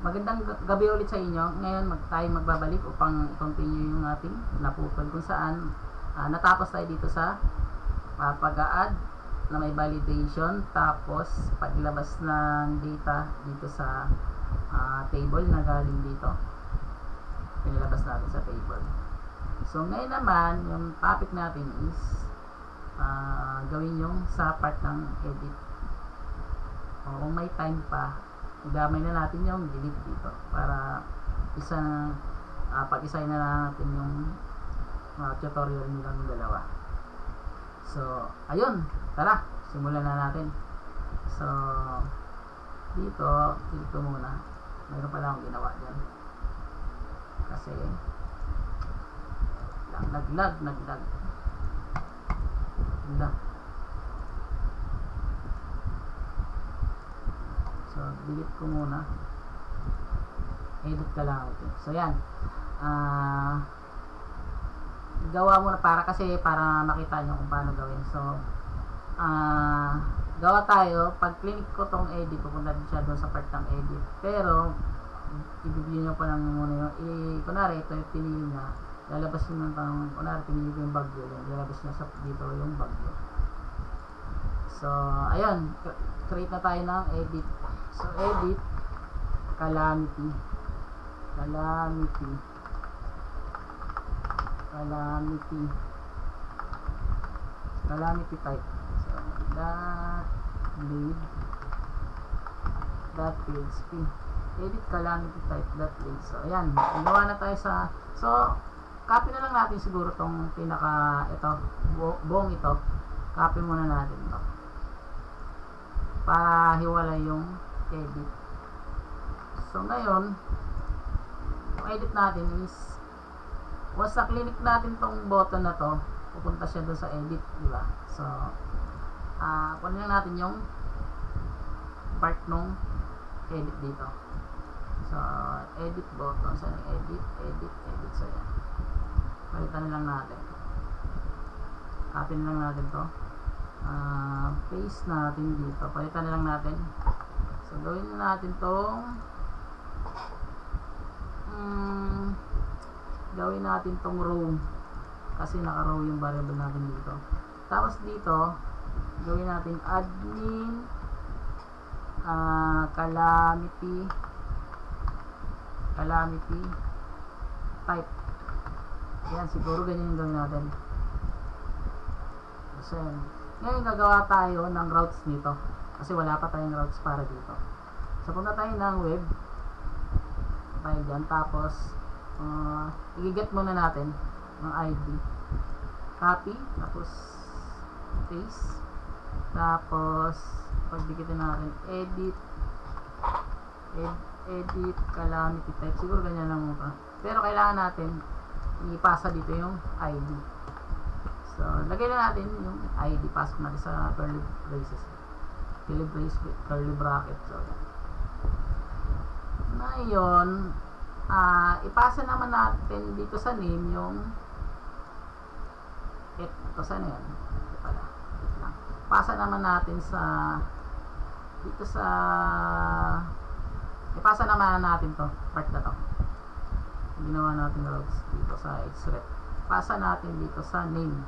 Magandang gabi ulit sa inyo. Ngayon tayo magbabalik upang i-continue yung ating napupol kung saan natapos tayo dito sa pag-a-add na may validation, tapos paglabas ng data dito sa table na galing dito, pinilabas natin sa table. So ngayon naman yung topic natin is gawin yung sa part ng edit. Kung may time pa, gamay na natin yung delete dito para pag-isay na natin yung tutorial nilang dalawa. So ayun, tara, simulan na natin. So dito, dito muna, mayroon pala akong ginawa dyan kasi naglag so delete ko muna, edit ka lang ito. So yan, gawa muna para makita nyo kung paano gawin. So gawa tayo. Pag click ko tong edit, pupunta din siya doon sa part ng edit, pero i-review nyo pa lang muna yung kunwari ito yung pinili niya, lalabas nyo ng kunwari pinili ko yung bagyo, lalabas nyo sa dito yung bagyo. So ayun, create na tayo ng edit. So edit, calamity type. So .lead.php, edit calamity type .lead. So ayan, gawa na tayo sa, so copy na lang natin siguro tong ito, buong ito, copy muna natin ito para hiwalay yung edit. So ngayon, yung edit natin is once na-click natin tong button na to, pupunta siya doon sa edit, diba? So kunin lang natin yung part nung edit dito. So edit button, saan yung edit. So yan, palitan lang natin, copy lang natin to, paste natin dito, palitan lang natin. So gawin na natin tong gawin natin tong row kasi naka-row yung variable natin dito. Tapos dito gawin natin admin calamity type. Yan, siguro ganyan yung gawin natin. So ngayon gagawa tayo ng routes nito kasi wala pa tayong routes para dito. So punta tayo ng web tayo dyan, tapos i-get muna natin ng ID, copy, tapos paste, tapos pagdikitin natin edit calamity type, siguro ganyan lang muna, pero kailangan natin ipasa dito yung ID. So lagay na natin yung ID, pasok natin sa curly bracket. So ngayon, ipasa naman natin dito sa name yung ito, sana yan pala, pasa naman natin sa dito sa, ipasa naman natin to part na to, ginawa natin routes dito sa xref, pasa natin dito sa name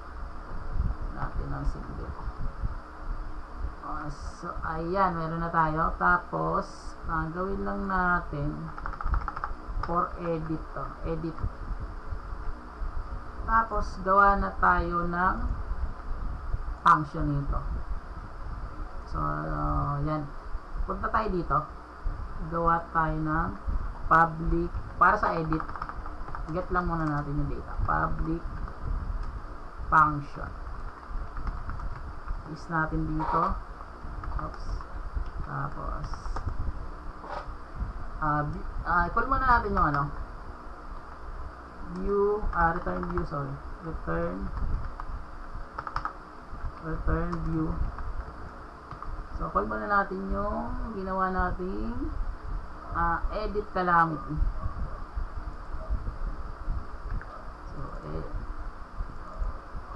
natin ng single. So ayan, meron na tayo. Tapos gawin lang natin for edit to, edit. Tapos gawa na tayo ng function nito. So yan, punta tayo dito, gawa tayo ng public para sa edit. Get lang muna natin yung data, public function, is natin dito. Oops. Tapos call muna natin yung view, return view. So call muna natin yung ginawa nating edit calamity. So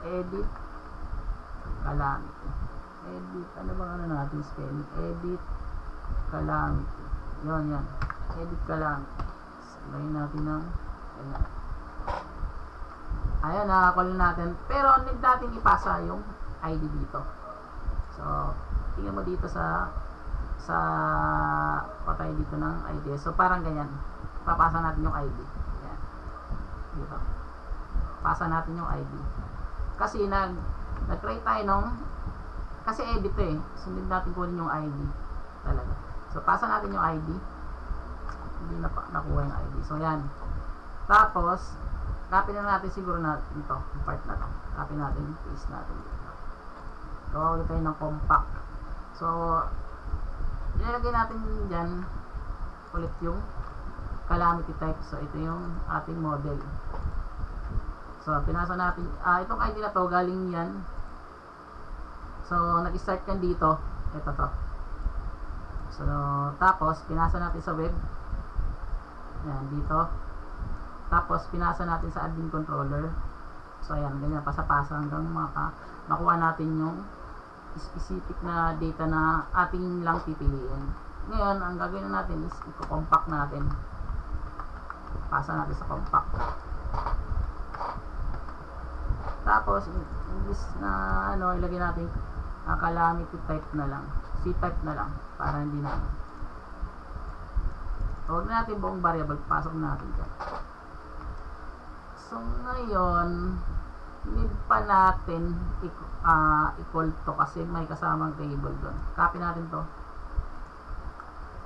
edit calamity. Edit, ano bang natin spelling? Edit calamity. Yan. edit ka lang. Lagyan natin ng ayan. Ayan, nakakuha natin. Pero need natin ipasa yung ID dito. So, tingnan mo dito sa patay dito ng ID. So, parang ganyan. Papasa natin yung ID. Ayan. Dito. Pasa natin yung ID. Kasi nag-try tayo nung kasi edit eh. So, need natin kunin yung ID. Talaga. So, pasa natin yung ID. Hindi na nakuha yung ID. So, yan. Tapos, copy na natin siguro na ito, yung part na to. Copy natin, paste natin dito. So, ulit tayo ng compact. So, ilalagay natin dyan ulit yung calamity type. So, ito yung ating model. So, pinasa natin, itong ID na to, galing yan. So, nag-start yan dito. Ito to. So, tapos, pinasa natin sa web. Ayan, dito. Tapos, pinasa natin sa admin controller. So, ayan, ganyan, pasa-pasa hanggang makuha natin yung specific na data na ating lang pipiliin. Ngayon, ang gagawin natin is i-compact natin. Pasa natin sa compact. Tapos, imbis na ilagay natin calamity type na lang. C-type na lang. Para hindi na. Huwag na natin buong variable. Pasok natin dyan. So, ngayon, need pa natin equal to kasi may kasamang table doon. Copy natin to.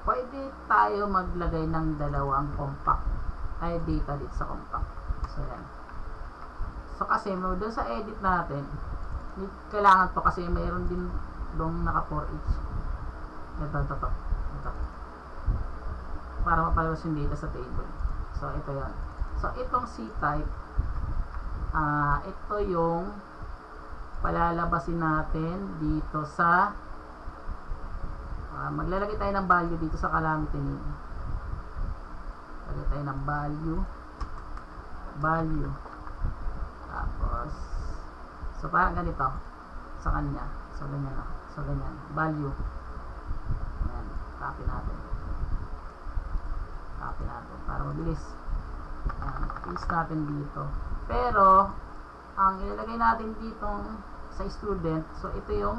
Pwede tayo maglagay ng dalawang compact ay data dito sa compact. So, yan. So, kasi doon sa edit natin, kailangan to kasi mayroon din doon naka for each. Ito. Para mapalabas yung data sa table. So, ito yan. So, itong C-type, ito yung palalabasin natin dito sa maglalagay tayo ng value dito sa calamity name. Lagay tayo ng value. Tapos, so parang ganito sa kanya. So, ganyan na. So, ganyan. Value. Ayan. Copy natin. Para mabilis. Paste natin dito. Pero, ang ilalagay natin dito sa student, so ito yung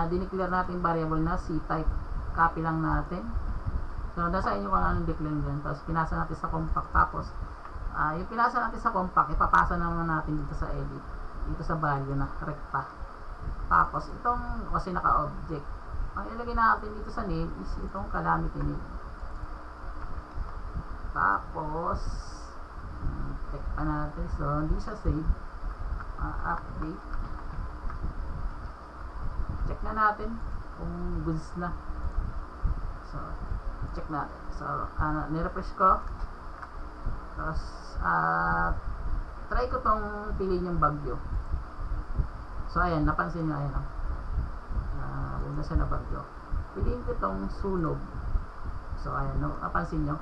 dineclare natin variable na C-type. Copy lang natin. So, nasa inyo kung anong declare dyan. Tapos, pinasa natin sa compact. Tapos, yung pinasa natin sa compact, ipapasa naman natin dito sa edit. Dito sa value na recta. Tapos, itong, kasi naka-object. Ang ilalagay natin dito sa name is itong calamity name. Tapos, check pa natin. So, hindi siya save. Update. Check na natin kung goods na. So, check natin. So, nirefresh ko. Tapos, try ko tong piliin yung bagyo. So, ayan. Napansin nyo. Ayan. Huwag na siya na bagyo. Piliin ko tong sunog. So, ayan. Napansin nyo.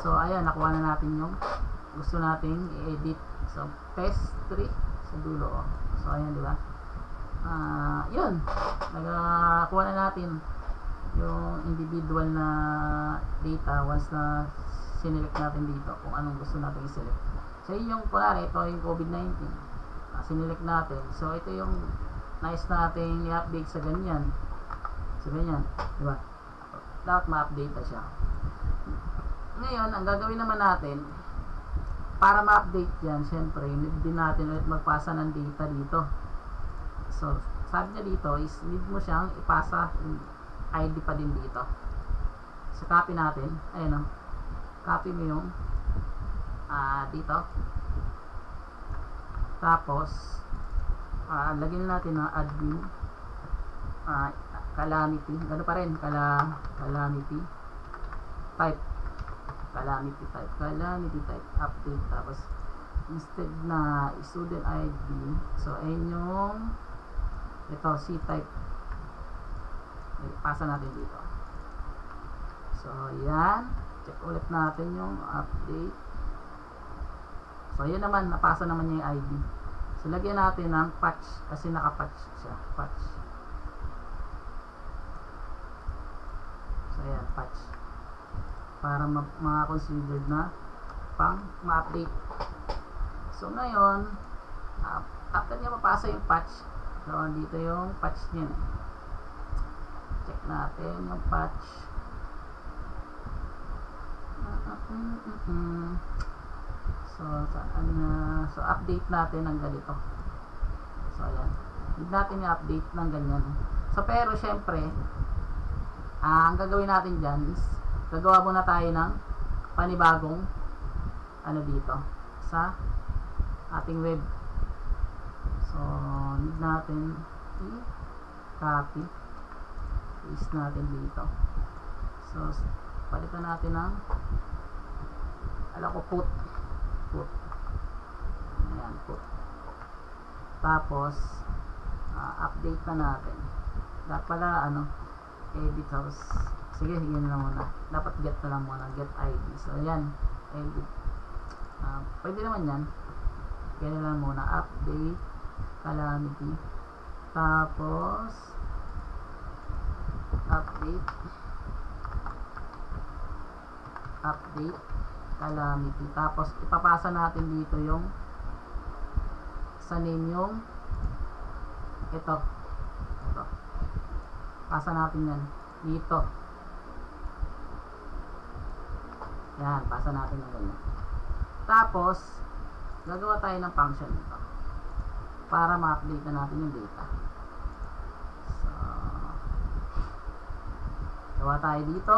So, ayan, nakuha na natin yung gusto nating i-edit. So, paste 3 sa dulo. So, ayan, di ba? Yun. Nakakuha na natin yung individual na data once na sinelect natin dito kung anong gusto natin i-select. So, yung kunwari, ito yung COVID-19. Sinelect natin. So, ito yung nice natin i-update sa ganyan. So, ganyan. Di ba? Dapat ma-update na siya. Ngayon, ang gagawin naman natin para ma-update yan, syempre, need din natin ulit magpasa ng data dito. So, sabi niya dito is need mo siyang ipasa yung ID pa din dito. So, copy natin. Ayan o. Copy mo yung dito. Tapos, lagyan natin ng admin calamity. Gano'n pa rin. Calamity type. Calamity type update. Tapos instead na student ID, so ayun yung ito C-type, pasa natin dito. So yan, check ulit natin yung update. So yun naman, napasa naman niya yung ID. So lagyan natin ng patch kasi naka-patch siya. Patch. So ayan. patch para ma-considered na pang ma-update. So ngayon, after niya mapasa yung patch, so dito yung patch niya. Check natin yung patch. So update natin ng ganito. So ayan, need natin i-update ng ganyan. So pero syempre, ang gagawin natin dyan is gagawa muna tayo ng panibagong ano dito sa ating web. So need natin i-copy, paste natin dito. So palitan natin ng put. Ayan, put. Tapos update na natin. Dapat pala edit house. Sige, yun lang muna. Dapat get na lang muna, get ID. So ayan, edit. Pwede naman yan. Kaya lang muna update calamity. Tapos update calamity. Tapos ipapasa natin dito yung sa name yung ito. Pasa natin yan dito. Yan, pasa natin yung ganyan. Tapos gagawa tayo ng function dito para ma-update na natin yung data. So gawa tayo dito,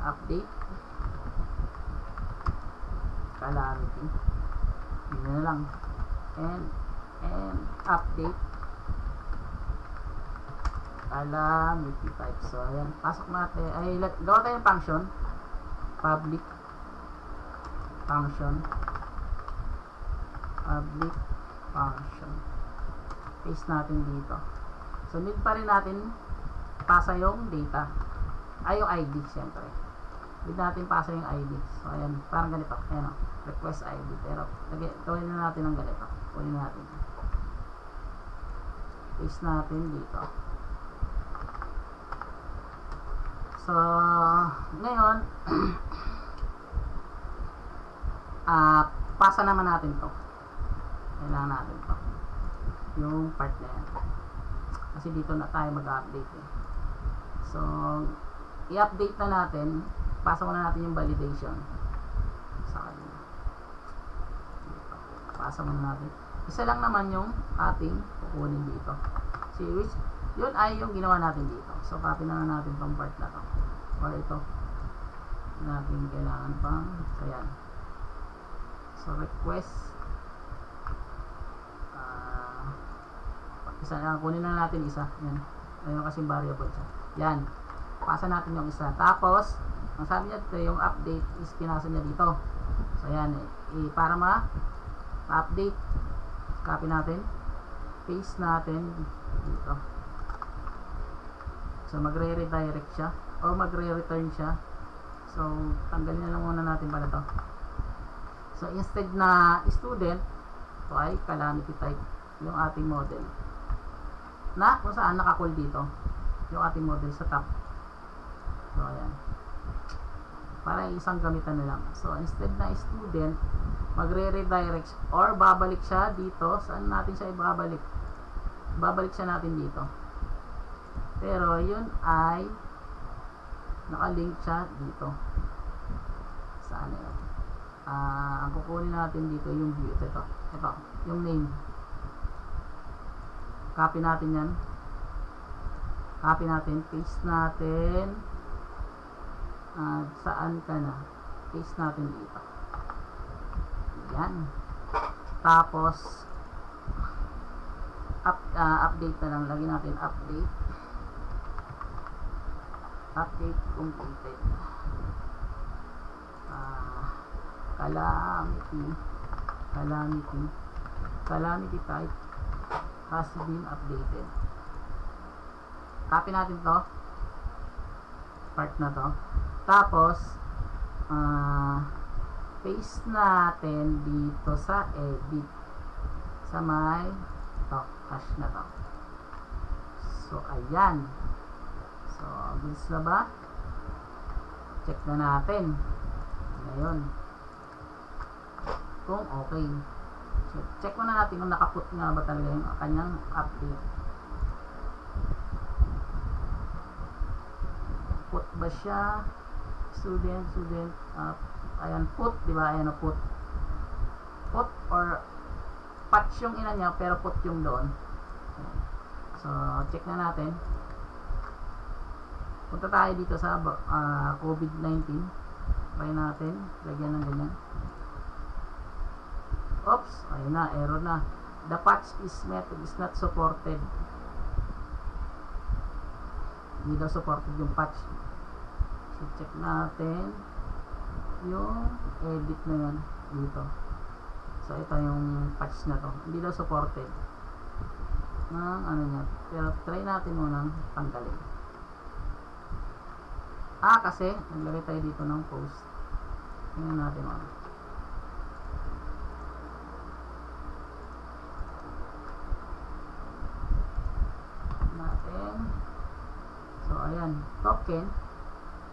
update calamity, yun na lang, and update calamity type. So ayan, pasok natin, gawa tayo ng function, public function, paste natin dito. So need pa rin natin pasa yung data, yung ID. Siyempre need natin pasa yung ID. So ayan, parang ganito, ayan, request ID, pero gawin na natin ng ganito. Kunin natin, paste natin dito. So ngayon pasa naman natin to. Kailangan natin to, yung part na yan, kasi dito na tayo mag-update So i-update na natin. Pasa muna natin yung validation sa kanya. Pasa muna natin. Isa lang naman yung ating kukunin dito, which yun ay yung ginawa natin dito. So copy na natin tong part na to, or ito natin kailangan pang. So yan, so request isa na, kunin na natin isa. Yan, ayun kasing variable siya. Yan, pasa natin yung isa. Tapos ang sabi niya dito, yung update is pinasa niya dito. So yan, para ma-update, copy natin, paste natin dito. So magre-redirect siya o magre-return siya. So tanggalin na lang muna natin pala to. So instead na student, ito ay calamity type yung ating model, na kung saan naka-call dito yung ating model sa top. So ayan, para isang gamitan na lang. So instead na student, magre-redirect or babalik siya dito. Saan natin siya ibabalik? Babalik siya natin dito, pero yun ay nakalink siya dito. Saan yun? Ang kukunin natin dito yung view. Ito yung name. Copy natin yan, paste natin. Saan ka na? Paste natin dito. Yan. Tapos update na lang. Lagyan natin update completed. Calamity type has been updated. Copy natin to, part na to. Tapos paste natin dito sa edit, sa may hash na to. So ayan. So goods na ba? Check na natin. Ngayon. Kung okay. Check muna natin kung nakaput nga ba talaga yung kanyang update. Put ba siya? Student, ayan, put, di ba? Ayan, put. Put or patch yung ina niya, pero put yung doon. So, check na natin. Punta tayo dito sa COVID-19. Try natin. Lagyan ng ganyan. Oops, ayun na, error na. The patch method is not supported. Hindi daw supported yung patch. So, check natin yung edit na yan dito. So, ito yung patch na to. Hindi daw supported ng ano niya. Pero, try natin munang tanggalin. Kasi, naglagay tayo dito ng post. Tingnan natin muna. So, ayan. Token.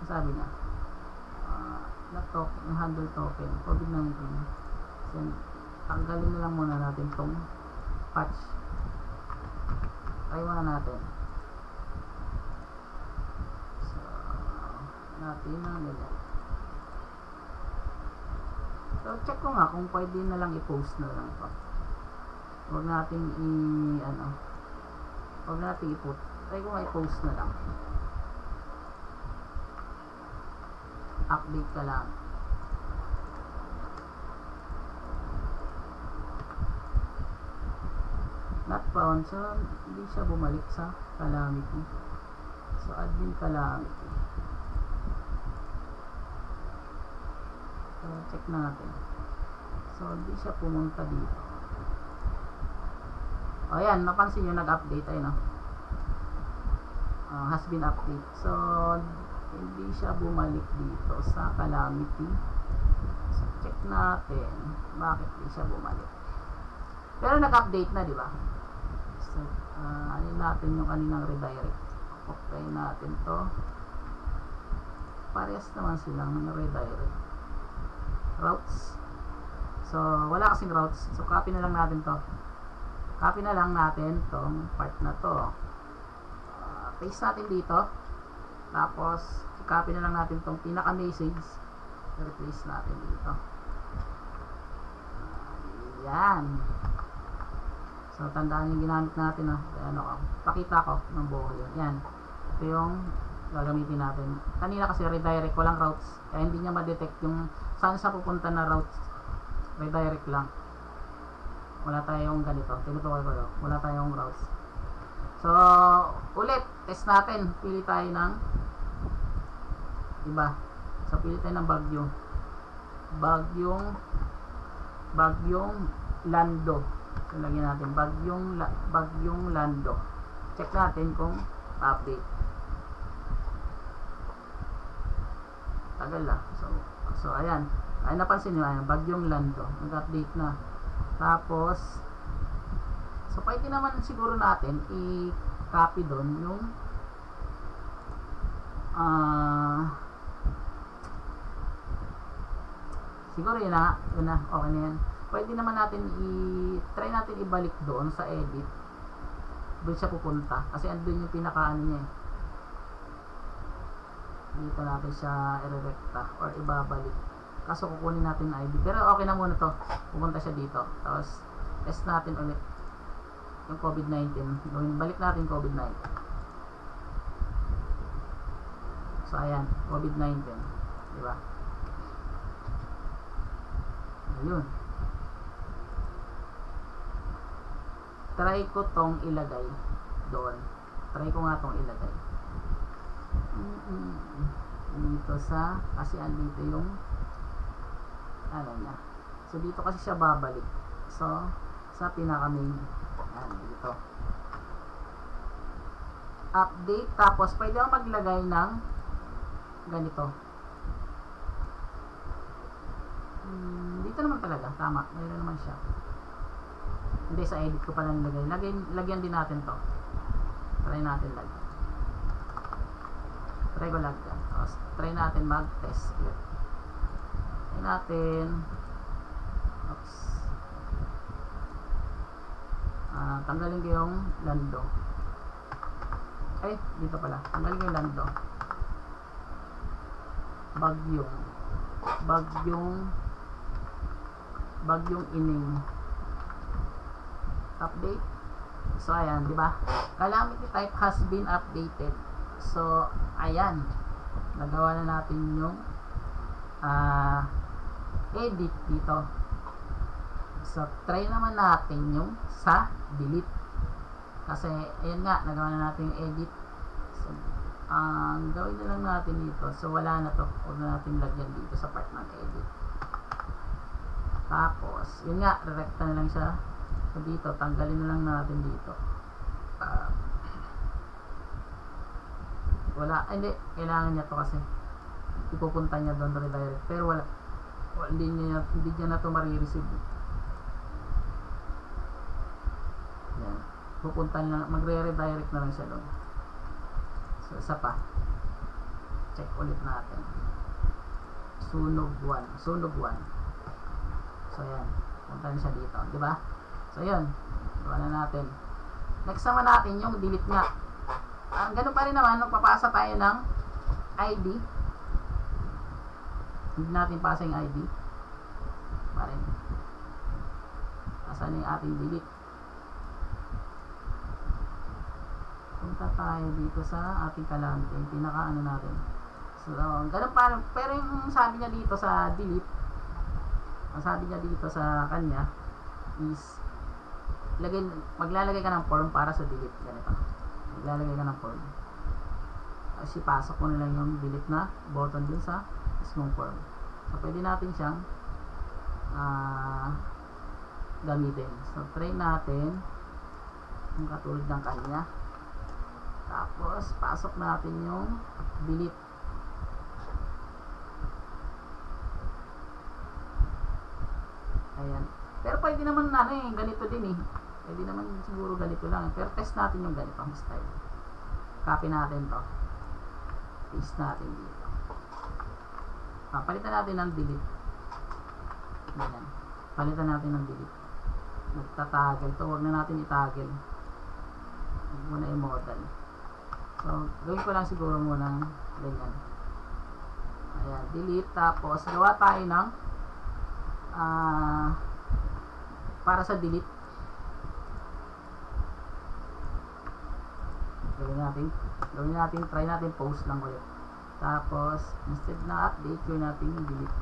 Sabi niya. Not token. Handle token. COVID-19. So, tanggalin na lang muna natin tong patch. Try muna natin. So, natin na ganyan. So, check ko nga kung pwede na lang i-post na lang ito. Huwag natin huwag natin i-put. Try ko nga i-post na lang. Update ka lang. Not found. So, hindi siya bumalik sa Calamity. So, admin Calamity. So, check natin. So, hindi siya pumunta dito. O, ayan. Napansin nyo, nag-update tayo, no? Has been update. So, hindi siya bumalik dito sa Calamity. So, check natin. Bakit hindi siya bumalik? Pero nag-update na, di ba? So, alin natin yung kaninang redirect. Okay natin to. Parehas naman silang redirect. Routes. So, wala kasing routes. So, copy na lang natin to. Copy na lang natin tong part na to. Paste natin dito. Tapos, copy na lang natin tong pinaka-message. Replace natin dito. Ayan. So, tandaan yung ginamit natin, pakita ko ng buo yun. Yan. Ito yung gagamitin natin. Kanina kasi redirect, walang routes. Kaya hindi niya ma-detect yung saan sa pupunta na routes. Redirect lang. Wala tayong ganito. Tinutukoy ko. Wala tayong routes. So, ulit, test natin. Pili tayo ng iba. So, pili tayo ng bagyo. Bagyong Lando. So, lagyan natin bagyong Lando. Check natin kung update. Tagal na. So ayan. Ay, napansin nyo, ayan, bagyong Lando. Nag-update na. Tapos, so, pwede naman siguro natin i-copy doon yung siguro yun na. Okay na yan. Pwede naman natin try natin ibalik doon sa edit. Doon siya pupunta. Kasi andun yung pinaka-ano niya. Dito natin siya i-recta or ibabalik. Kaso kukunin natin na ID. Pero okay na muna to. Pupunta siya dito. Tapos test natin ulit yung COVID-19. Balik natin COVID-19. So ayan, COVID-19. Diba? Ayun. Try ko tong ilagay doon. Try ko nga tong ilagay. Dito sa, kasi andito yung ano niya. So dito kasi siya babalik. So sa pinaka-main. Ayan, dito. Update. Tapos pwede akong maglagay ng ganito. Dito naman talaga. Tama. Mayroon naman siya. Hindi, sa edit ko pala nilagay. Lagyan din natin to. Try natin lagyan. Try ko lang yan. Tapos, try natin mag-test ulit. Try natin. Oops. Tanggalin ko yung lando. Ay, dito pala. Tanggalin ko yung lando. Bagyong ining. Update. So, ayan, di ba? Calamity type has been updated. So, ayan. Nagawa na natin yung edit dito. So, try naman natin yung sa delete. Kasi, ayan nga, nagawa na natin yung edit. So, ang gawin na lang natin dito. So, wala na to. Huwag na natin lagyan dito sa part ng edit. Tapos, yun nga, re-recta na lang siya. So, dito, tanggalin na lang natin dito. Wala, hindi, kailangan niya to kasi ipupunta niya doon redirect, pero wala hindi niya na to marireceive. Yan, pupunta na, magre-redirect na lang siya doon. So, isa pa, check ulit natin. Sunog 1. So, yan, punta na siya dito, di ba? So, yun, gawa na natin. Next naman natin yung delete nga. Ganun pa rin naman, magpapasa tayo ng ID. Hindi natin pasa yung ID. Parin. Pasa na yung ating delete. Punta tayo dito sa ating calamity. Yung pinaka ano natin. So, ganun pa. Pero yung sabi niya dito sa delete, ang sabi niya dito sa kanya is maglalagay ka ng form para sa delete. Ganito. Maglalagay ka ng form. Tapos ipasok mo na lang yung delete na button dun sa mismong form. So, pwede natin siyang gamitin. So, try natin yung katulad ng kanya. Tapos, pasok natin yung delete. Ayan. Pero pwede naman ganito din eh. Pwede naman siguro ganito lang. Pero test natin yung ganitong style. Copy natin to. Paste natin dito. Palitan natin ng delete. Ganyan. Palitan natin ng delete. Nagtatagel to. Huwag na natin itagel. Huwag muna i-model. So, gawin ko lang siguro muna ganyan. Ayan. Delete. Tapos, gawa tayo ng para sa delete. Gawin natin, try natin post lang ulit. Tapos, instead na update, gawin natin yung delete.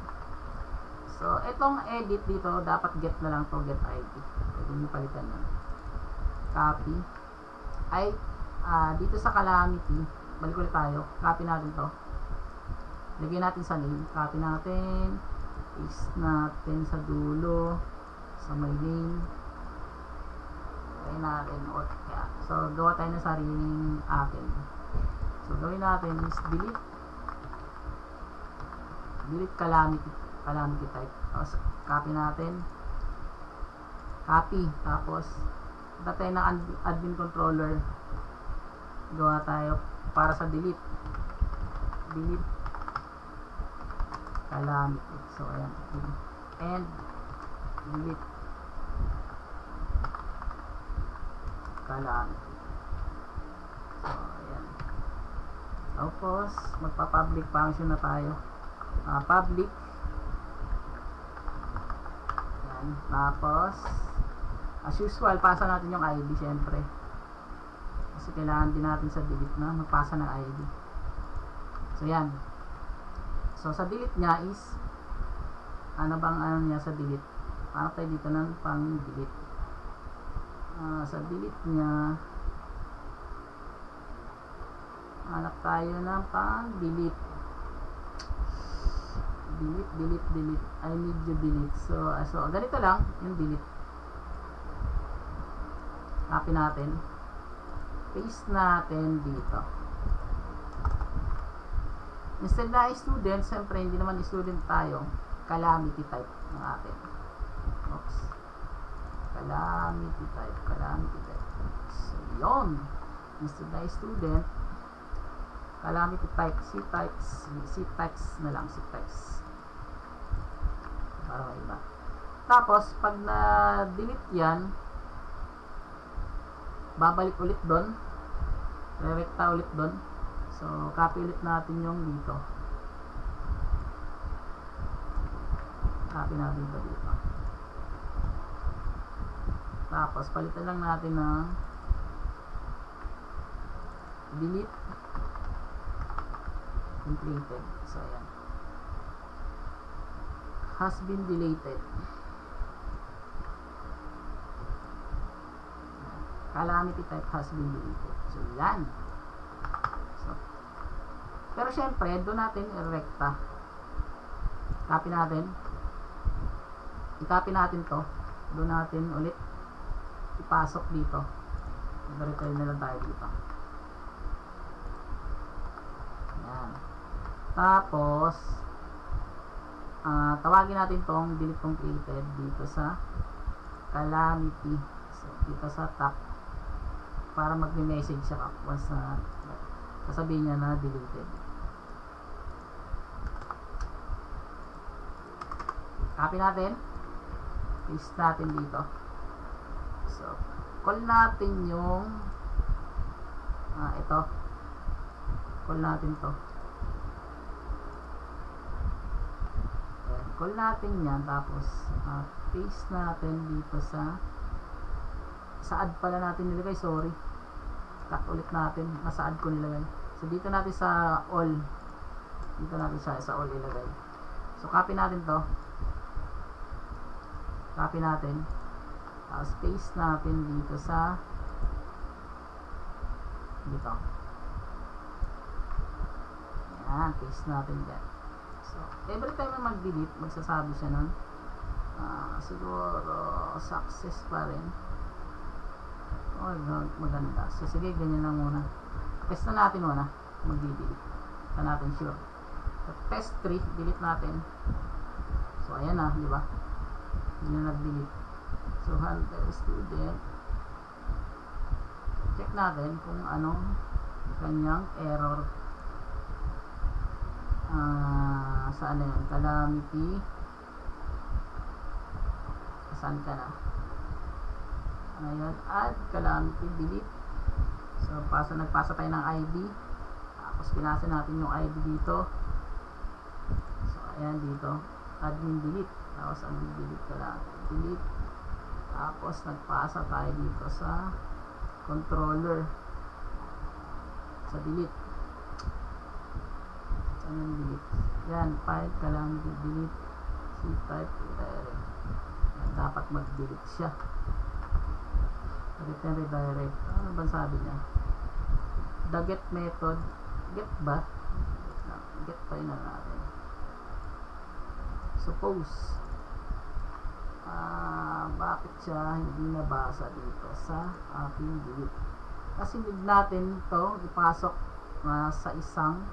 So, itong edit dito, dapat get na lang to, get ID. Pwede nyo palitan yan. Copy. Ay, dito sa calamity, balik ulit tayo. Copy natin to. Lagyan natin sa name. Copy natin. Paste natin sa dulo. Sa may name. Try natin. So, gawa tayo ng sariling akin. So, gawin natin is delete. Delete calamity type. Tapos, copy natin. Copy. Tapos, punta tayo ng admin controller. Gawa tayo para sa delete. Delete calamity. So, ayan. And, delete calamity. So, ayan. Tapos, magpa-public function na tayo. Public. Ayan. Tapos, as usual, pasa natin yung ID, syempre. Kasi kailangan din natin sa delete na magpasa ng ID. So, yan. So, sa delete niya is, ano bang ano niya sa delete? Hanap tayo dito ng pang-delete. Sa delete niya, hanap tayo ng pang-delete. Delete. I need you delete. So, ganito lang yung delete. Copy natin. Paste natin dito. Instead na student, siyempre hindi naman student tayo. Calamity type ng atin. Oops. Calamity type. So, yun. Instead na student, calamity type, ctext na lang, ctext. Para may iba. Tapos, pag na-delete yan, babalik ulit doon. Re-recta ulit doon. So, copy ulit natin yung dito. Copy natin ito dito. Tapos, palitan lang natin ng delete completed. So, ayan. Has been deleted. Calamity type has been deleted. So, yan. So, pero syempre, doon natin i-recta. Copy natin. I-copy natin to. Doon natin ulit ipasok dito. I-return na lang tayo dito. Yan. Tapos, tawagin natin tong delete completed dito sa calamity. So, dito sa top. Para mag-message siya once na sasabihin niya na deleted. Copy natin. Paste natin dito. So, call natin yung ito. Call natin to. Ayan. Call natin yan. Tapos, paste natin dito sa add pala natin nilagay. Sorry. Cut ulit natin. Nasa add ko nilagay. So, dito natin sa all. Dito natin siya sa all ilagay. So, copy natin to. Copy natin. Paste natin dito sa dito. Ayan. Paste natin dyan. So, every time na mag-delete, magsasabi siya nun. Siguro, success pa rin. Oh, maganda. So, sige, ganyan lang muna. Test na natin muna. Mag-delete. Ito natin sure. So, test 3, delete natin. So, ayan na, di ba? Hindi na nag-delete. So, hunter student. Check natin kung anong kanyang error. Saan na yun? Calamity. Saan ka na? Ayan, add, calamity, delete. So, nagpasa tayo ng ID. Tapos, pinasa natin yung ID dito. So, ayan dito. Admin, delete. Tapos, delete, calamity, delete. Tapos, nagpasa tayo dito sa controller. Sa delete. Saan yung delete? Yan, file, calamity, delete. C-type, redirect. Yan, dapat mag-delete siya. Return redirect. Ano ba sabi niya? The get method. Get ba? Get pa yun na natin. Suppose. Bakit siya hindi nabasa dito sa ating delete? Kasi need natin ito ipasok sa isang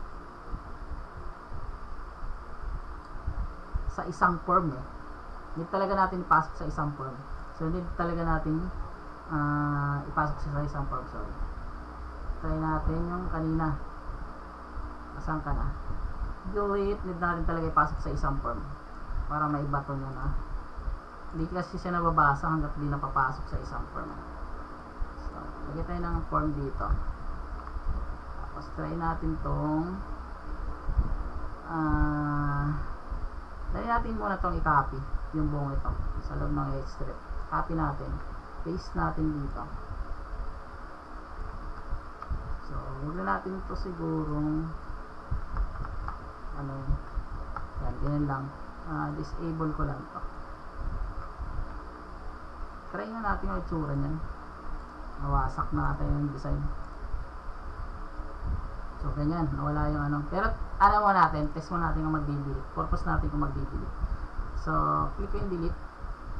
form eh. Need talaga natin ipasok sa isang form. So need talaga natin ipasok siya sa isang form. Sorry. Try natin yung kanina. Asan ka na? Delete. Need natin talaga ipasok sa isang form para maibato nyo na. Hindi kasi siya nababasa hanggat di napapasok sa isang form. So, lagyan tayo ng form dito. Tapos try natin tong try natin muna tong i-copy yung buong ito sa loob ng strip. Copy natin. Paste natin dito. So, huwag na natin ito sigurong yan, ganyan lang. Disable ko lang ito. Try nga natin yung itsura niyan. Nawasak na natin yung design. So, ganyan. Nawala yung Pero, mo natin. Test mo natin kung mag-delete. Purpose natin kung mag-delete. So, click yung delete.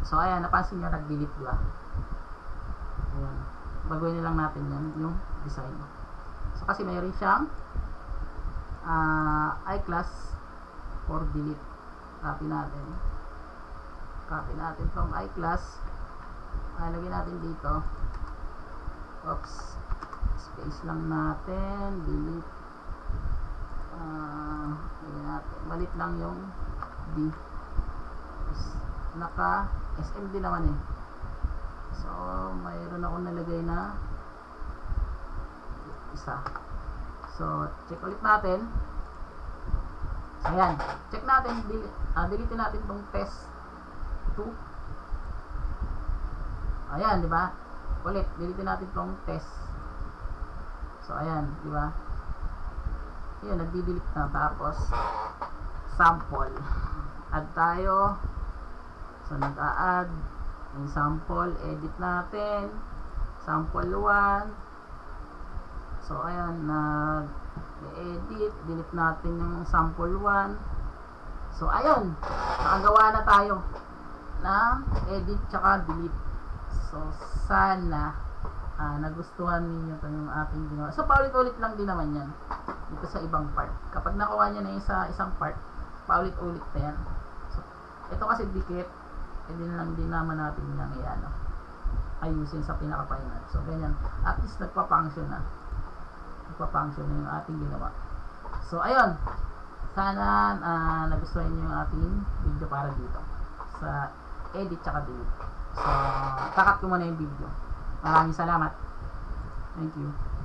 So, ayan. Napansin nyo, nag-delete, diba? Ayan. Baguhin lang natin yan, yung design. So, kasi mayroon siyang iClass for delete. Copy natin. Copy natin from iClass. Lagyan natin dito. Oops. Space lang natin. Delete. Malit lang yung D. Naka SMD naman eh. So, mayroon akong nalagay na isa. So, check ulit natin. So, ayan. Check natin. Delete natin itong test 2. Ayan, di ba? Ulit, delete natin itong test. So, ayan, di ba? Ayan, nagdi-delete na. Tapos, sample. Add tayo. So, nag-a-add. Yung sample, edit natin. Sample 1. So, ayan, nag-edit. Delete natin yung sample 1. So, ayun. Nakagawa na tayo ng edit tsaka delete. So, sana nagustuhan ninyo ito yung aking ginawa. So, paulit-ulit lang din naman yan. Dito sa ibang part. Kapag nakuha nyo na yung isang part, paulit-ulit na yan. So, ito kasi dikit. Hindi na lang din naman natin yung ayusin sa pinaka-final. So, ganyan. At least nagpa-function na. Nagpa-function na yung ating ginawa. So, ayun. Sana nagustuhan nyo yung ating video para dito. Sa edit tsaka delete. So, takat ko muna yung video. Maraming salamat. Thank you.